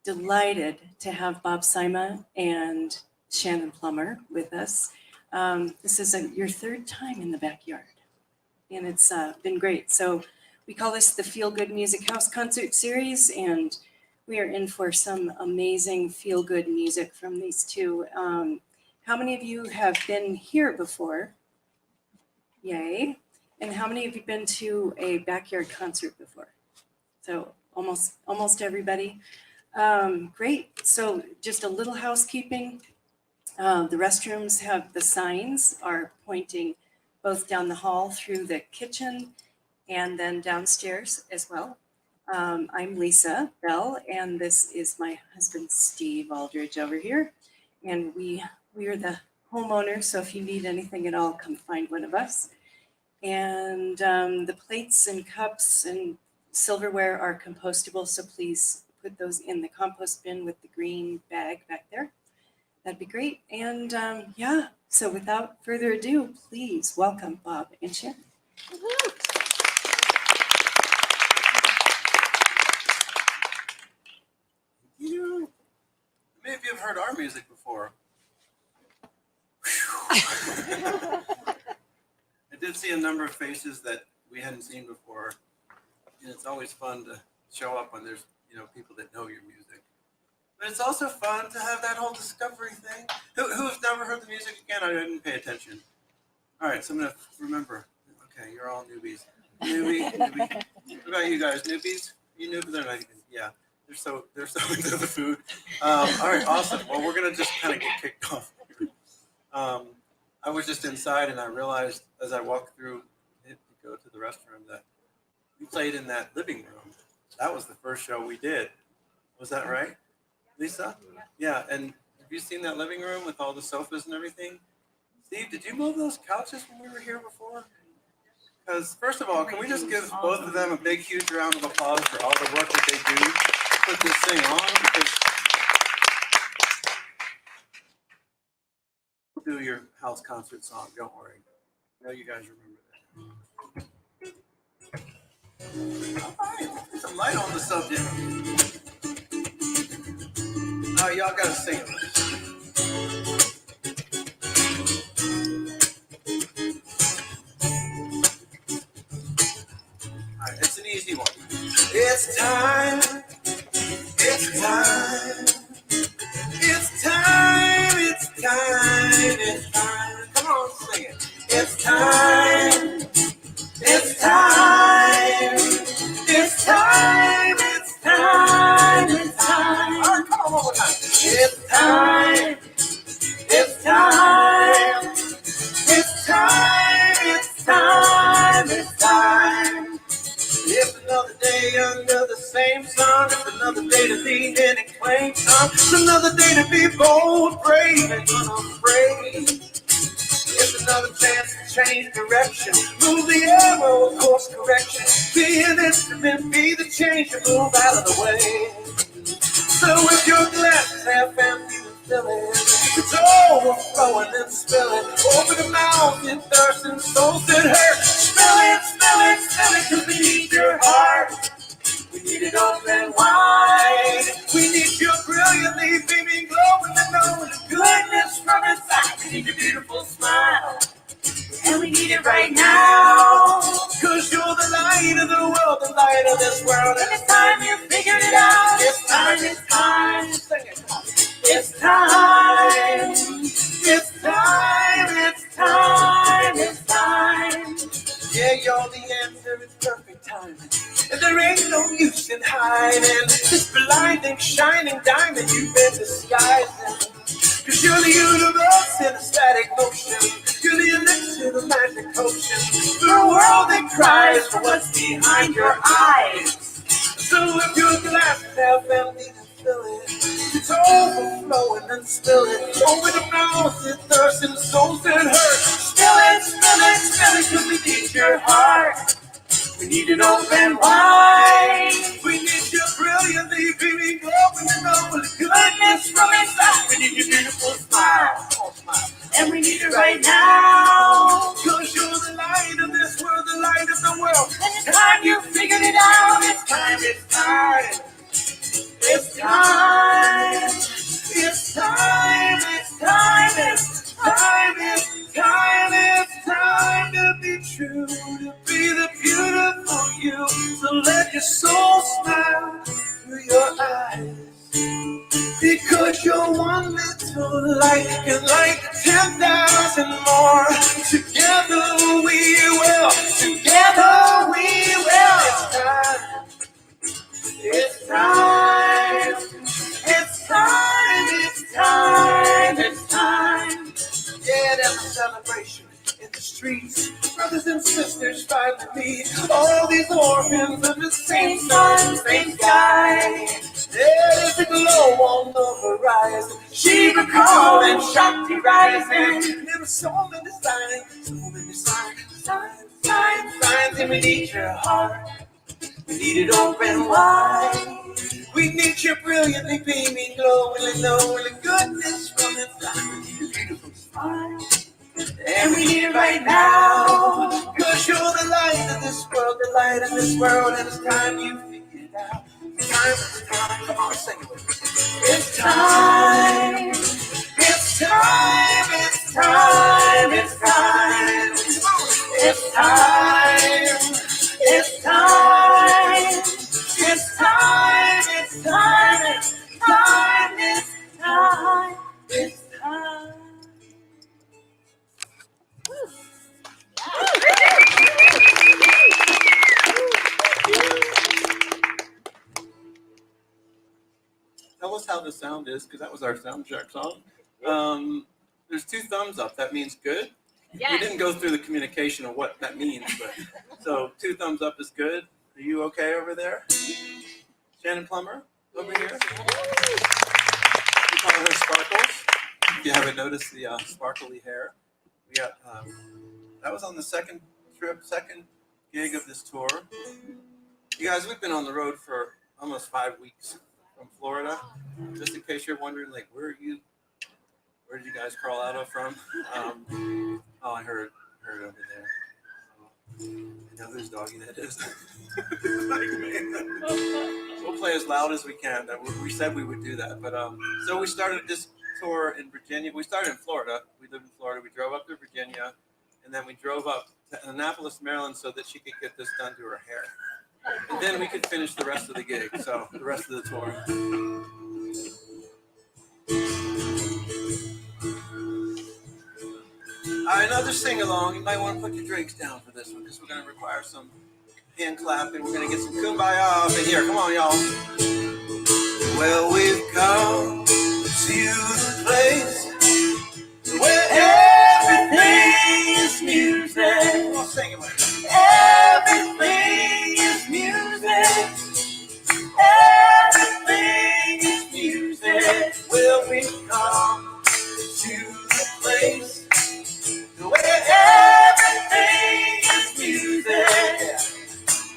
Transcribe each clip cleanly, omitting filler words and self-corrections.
delighted to have Bob Sima and Shannon Plummer with us. This is your third time in the backyard, and it's been great. So we call this the Feel Good Music House Concert Series, and we are in for some amazing feel good music from these two. How many of you have been here before? Yay. And how many of you been to a backyard concert before? So almost everybody. Great. So just a little housekeeping. The restrooms have the signs are pointing both down the hall through the kitchen and then downstairs as well. I'm Lisa Bell, and this is my husband, Steve Aldridge, over here. And we are the homeowners, so if you need anything at all, come find one of us. And the plates and cups and silverware are compostable, so please put those in the compost bin with the green bag back there. That'd be great. And yeah, so without further ado, please welcome Bob and Shannon. You, many of you have heard our music before. I did see a number of faces that we hadn't seen before, and it's always fun to show up when there's people that know your music. But it's also fun to have that whole discovery thing. Who's never heard the music again? I didn't pay attention. All right, so I'm gonna remember. Okay, you're all newbies. Newbie. What about you guys? Newbies? You newbies? They're not even. Yeah. They're so into the food. All right, awesome. Well, we're gonna just kind of get kicked off. I was just inside, and I realized as I walked through to go to the restroom that we played in that living room. That was the first show we did. Was that right, Lisa? Yeah. And have you seen that living room with all the sofas and everything? Steve, did you move those couches when we were here before? Because first of all, can we just give both of them a big, huge round of applause for all the work that they do? Put this thing on, because we'll do your house concert song, don't worry. I know you guys remember that. All right, there's some light on the subject. All right, y'all gotta sing it. All right, it's an easy one. It's time. It's time, it's time, it's time, it's time. Come on, sing it. It's time, it's time, it's time, it's time, it's time. All right, come on, one more time. It's time, it's time, it's time, it's time, it's time. It's another day under the same sun. It's another day to lean in and claim some. It's another day to be bold, brave, and unafraid. It's another chance to change direction. Move the arrow of course correction. Be an instrument, be the change to move out of the way. So if your glass is half empty, fill it. It's overflowing and spilling. Open the mouth, it thirsts and souls that hurt. Spill it, spill it, spill it, 'cause we need your heart. We need it open wide. We need your brilliantly beaming glow and the knowing the goodness from inside. We need your beautiful smile, and we need it right now. 'Cause you're the light of the world, the light of this world. And it's time you figured it out. It's time, it's time. Sing it. It's time, it's time, it's time, it's time. Yeah, you're the answer, it's perfect timing. And there ain't no use in hiding this blinding, shining diamond you've been disguising. 'Cause you're the universe in a static motion. You're the elixir, the magic potion. For a world that cries for what's behind your eyes. So if your glass is half empty, fill it. It's overflowing and spill it. Open the mouth, it thirsts and souls that hurt. Spill it, spill it, spill it, 'cause we need your heart. We need it open wide. We need your brilliantly beaming glow and the know the goodness from inside. We need your beautiful smile. And we need it right now. 'Cause you're the light of this world, the light of the world. And it's time you figured it out. It's time, it's time. It's time. Because you're one little light can light 10,000 more. Together we will. Together we will. It's time. It's time. It's time. It's time. Yeah, there's a celebration in the streets. Brothers and sisters finally meet. All these orphans under the same sun, same sky. There's a glow on the horizon. Shiva called and Shakti rising. There were so many signs, and we need your heart. We need it open wide. We need your brilliantly beaming, glowing, knowing goodness from inside. Your beautiful smile. And we need it right now. Cause you're the light of this world, the light of this world. And it's time you figure it out. It's time. Come on, sing it with me. It's time. It's time. It's time. It's time. It's time. It's time. It's time. It's time. It's time. It's time. It's time. Tell us how the sound is, because that was our sound check song. There's 2 thumbs up. That means good. Yes. We didn't go through the communication of what that means, but so 2 thumbs up is good. Are you okay over there? Shannon Plummer over here. We call her Sparkles. If you haven't noticed the sparkly hair, we got that was on the second gig of this tour. You guys, we've been on the road for almost 5 weeks from Florida. Just in case you're wondering, like, where did you guys crawl out of from? Oh, I heard over there. I know whose doggy that is. We'll play as loud as we can. We said we would do that, but so we started this tour in Virginia. We started in Florida. We lived in Florida. We drove up to Virginia, and then we drove up to Annapolis, Maryland, so that she could get this done to her hair, and then we could finish the rest of the gig. So the rest of the tour. All right, another sing-along. You might want to put your drinks down for this one because we're going to require some hand clapping. We're going to get some kumbaya up in here. Come on, y'all. Well, we've come to the place where everything is music. Come on, sing it with me. Everything is music. Everything is music. Well, we've come to the place where everything is music.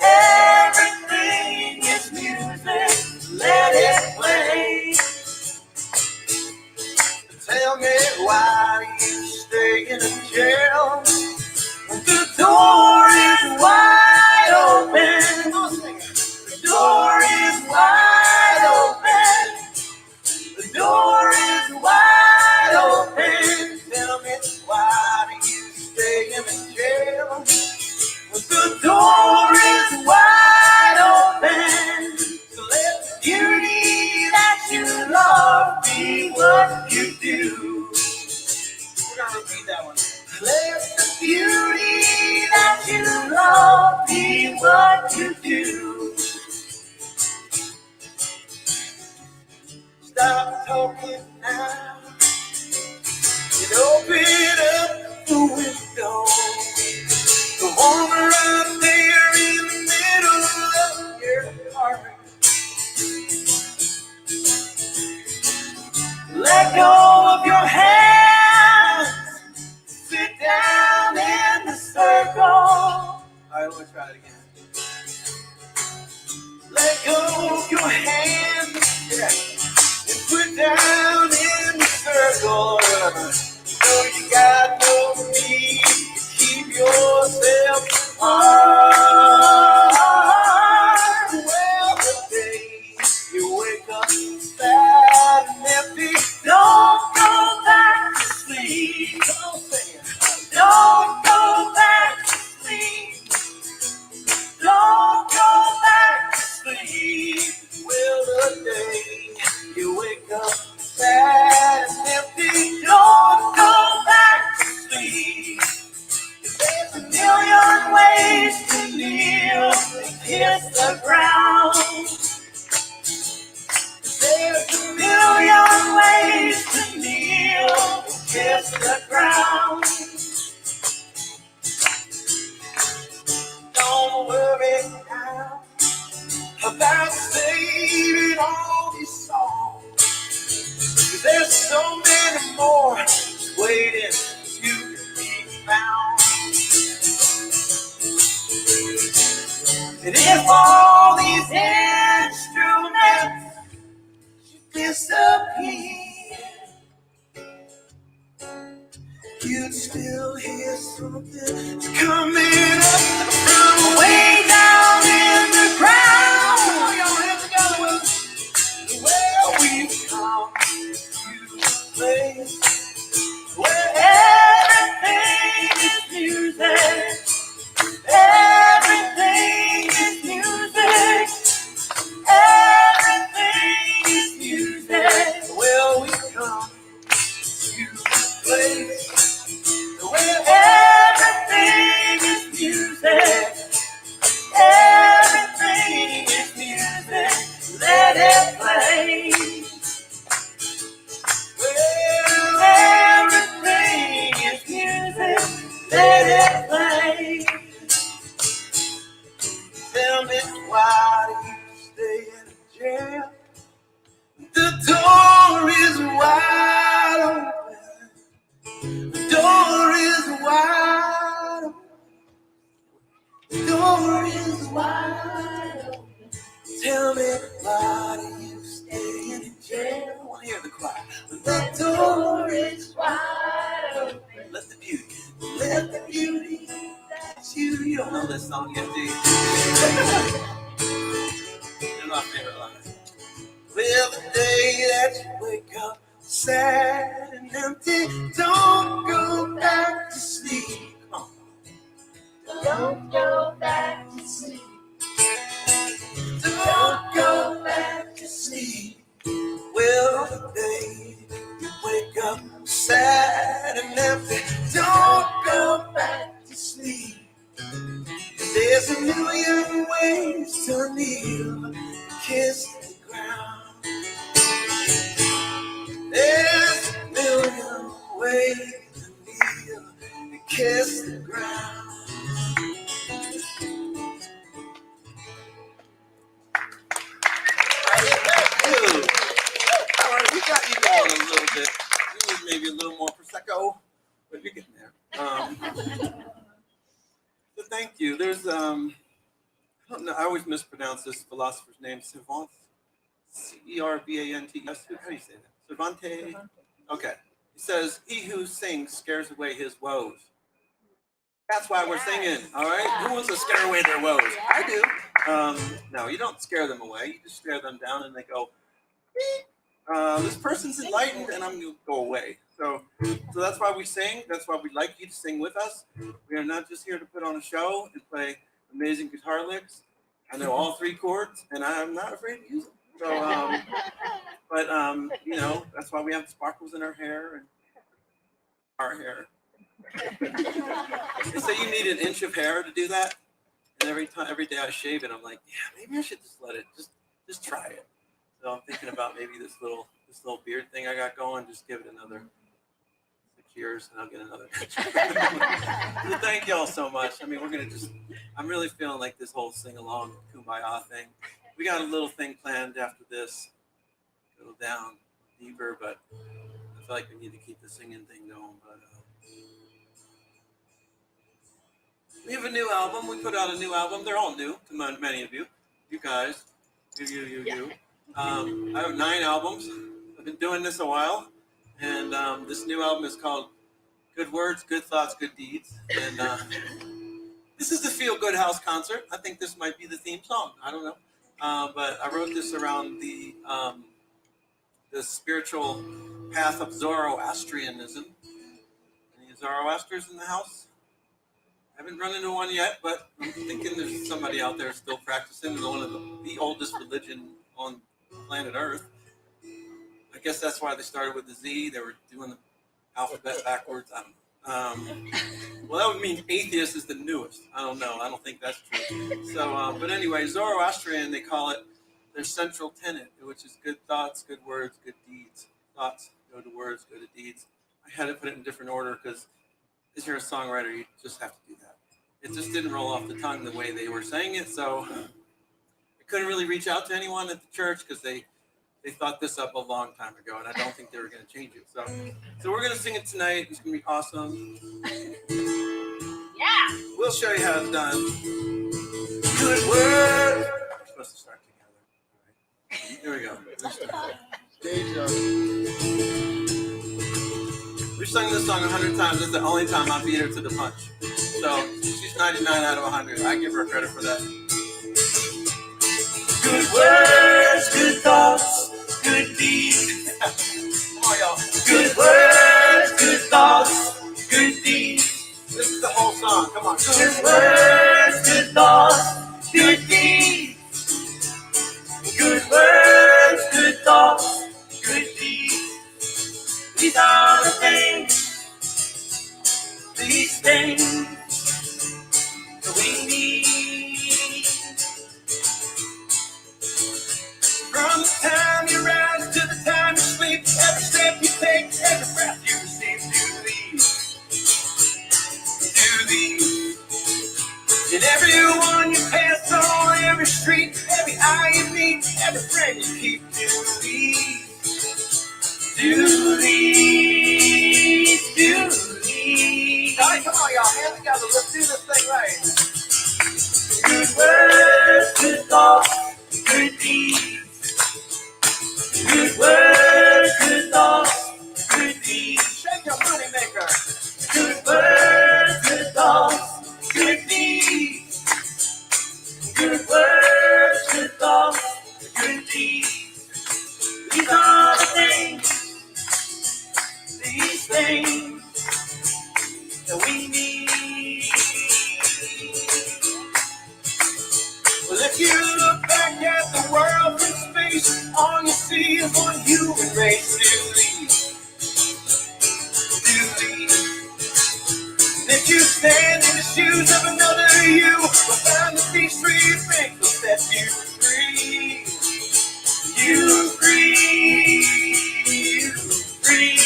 Everything is music. Let it play. Tell me why you stay in a jail when the door is wide open. The door is wide open. The door is wide open. Tell me why do you stay in the jail when the door is wide open? So let the beauty that you love be what you do. We're gonna repeat that one. Let the beauty that you love be what you do. Stop talking now and open up the window. The woman right there in the middle of your heart. Let go of your hands. Sit down in the circle. All right, we'll try it again. Let go of your hands. Yeah. And put down in the circle. So you got no need to keep yourself apart. Well, the day you wake up sad and empty, don't go back to sleep. Don't say it. Don't go back to sleep. Don't go back to sleep. Well, the day you wake up the ground. Don't worry now about saving all these songs. 'Cause there's so many more waiting to be found. And if all these instruments disappear, you'd still hear something coming up from way down in the ground. Come on, y'all, hands together with us. Well, we've come to a place where everything is music. Everything is music. Everything is music. Well, we've come to a place where everything is music. Everything is music. Let it play. Well, everything is music. Let it play. Tell me, why do you stay in jail? The door is wide open. The door is wide open. The door is wide open. Tell me, why do you stay in jail? I want to hear the choir. The door is wide open. Let the beauty that's you. You don't know this song yet, do you? It's my favorite line. Well, the day that you wake up sad and empty, don't go back to sleep. Come on. Don't go back to sleep. Don't go back to sleep. Well, the day you wake up sad and empty, don't go back to sleep. There's a million ways to kneel, kiss the ground. There's a million ways to kneel and kiss the ground. All right, we got you going a little bit. You need maybe a little more prosecco, but you're getting there. So thank you. There's I don't know. I always mispronounce this philosopher's name, C0ncert. C-E-R-V-A-N-T-S. How do you say that? Cervantes. Okay. He says, "He who sings scares away his woes." That's why we're singing. All right. Who wants to scare away their woes? I do. No, you don't scare them away. You just stare them down, and they go, "Beep. This person's enlightened, and I'm going to go away." So that's why we sing. That's why we'd like you to sing with us. We are not just here to put on a show and play amazing guitar licks. I know all three chords, and I'm not afraid to use them. So, you know, that's why we have sparkles in our hair and our hair. They say you need an inch of hair to do that, and every day I shave it, I'm like, yeah, maybe I should just let it, just try it. So I'm thinking about maybe this little beard thing I got going, just give it another 6 years, and I'll get another inch. So thank y'all so much. I mean, I'm really feeling like this whole sing along kumbaya thing. We got a little thing planned after this, go down deeper, but I feel like we need to keep the singing thing going. But we have a new album. We put out a new album. They're all new to many of you. You guys. You. I have 9 albums. I've been doing this a while. And this new album is called Good Words, Good Thoughts, Good Deeds. And this is the Feel Good House concert. I think this might be the theme song. I don't know. But I wrote this around the spiritual path of Zoroastrianism. Any Zoroasters in the house? I haven't run into one yet, but I'm thinking there's somebody out there still practicing one of the oldest religion on planet Earth. I guess that's why they started with the Z. They were doing the alphabet backwards. I don't know. Well, that would mean atheist is the newest. I don't know. I don't think that's true. So, but anyway, Zoroastrian, they call it their central tenet, which is good thoughts, good words, good deeds. Thoughts go to words, go to deeds. I had to put it in different order because as you're a songwriter, you just have to do that. It just didn't roll off the tongue the way they were saying it, so I couldn't really reach out to anyone at the church because they thought this up a long time ago, and I don't think they were going to change it. So we're going to sing it tonight. It's going to be awesome. Yeah. We'll show you how it's done. Good word. We're supposed to start together. All right. Here we go. We've sung this song 100 times. It's the only time I beat her to the punch. So she's 99 out of 100. I give her credit for that. Good words, good thoughts, good deeds. Come on, y'all. Good words, good thoughts, good deeds. This is the whole song. Come on. Good words, good thoughts, good deeds. Good words, good thoughts, good deeds. These are the things, these things that we need. From the time you rise to the time you sleep, every step you take, every breath you receive, do these. And everyone you pass on, every street, every eye you meet, every friend you keep, do these. Do these, do these. All right, come on, y'all, hands together, let's do this thing right. Good words, good thoughts, good deeds. Good words, good thoughts, good deeds. Shake your money maker. Good words, good thoughts, good deeds. Good words, good thoughts, good deeds. These are the things, these things that we need. Well, if you look back at the world from space, all you see is one human race. Do these. And if you stand in the shoes of another you, will find that these three things will set you free. You free. You free.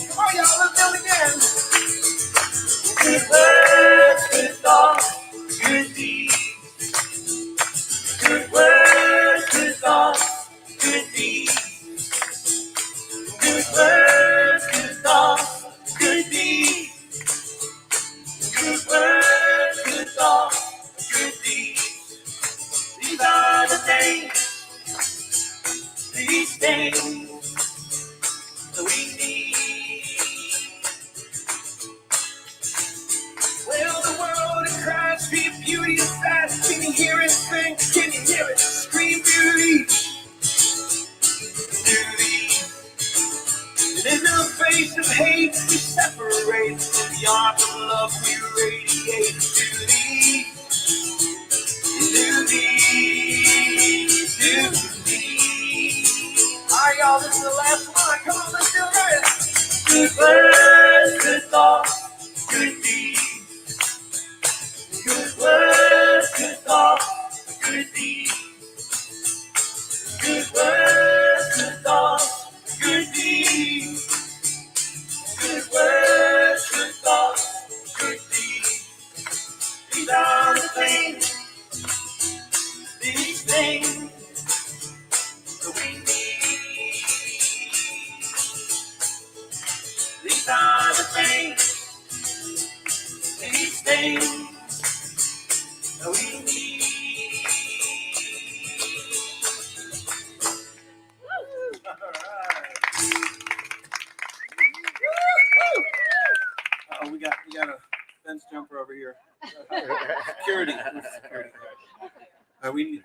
Come on, y'all, let's do it again. Good words, good thoughts, good deeds. Good words, good thoughts, good deeds. Good words, good thoughts, good deeds. Good words, good thoughts, good deeds. These are the things, these things that we need. Well, the world it cries for your beauty and fast. Can you hear it sing? Can you hear it scream beauty? Beauty. And in the face of hate, we separate. In the arms of love, we radiate. Beauty. Beauty. Beauty. All right, y'all, this is the last one. Come on, let's do it right. Good words, good thoughts, good deeds. Good words, good thoughts, good deeds. Good words, good thoughts, good deeds. Good words, good thoughts, good deeds. These are the things, these things that we need. These are the things, these things that we need. All right. Uh-oh, we got a fence jumper over here. Security. Security. We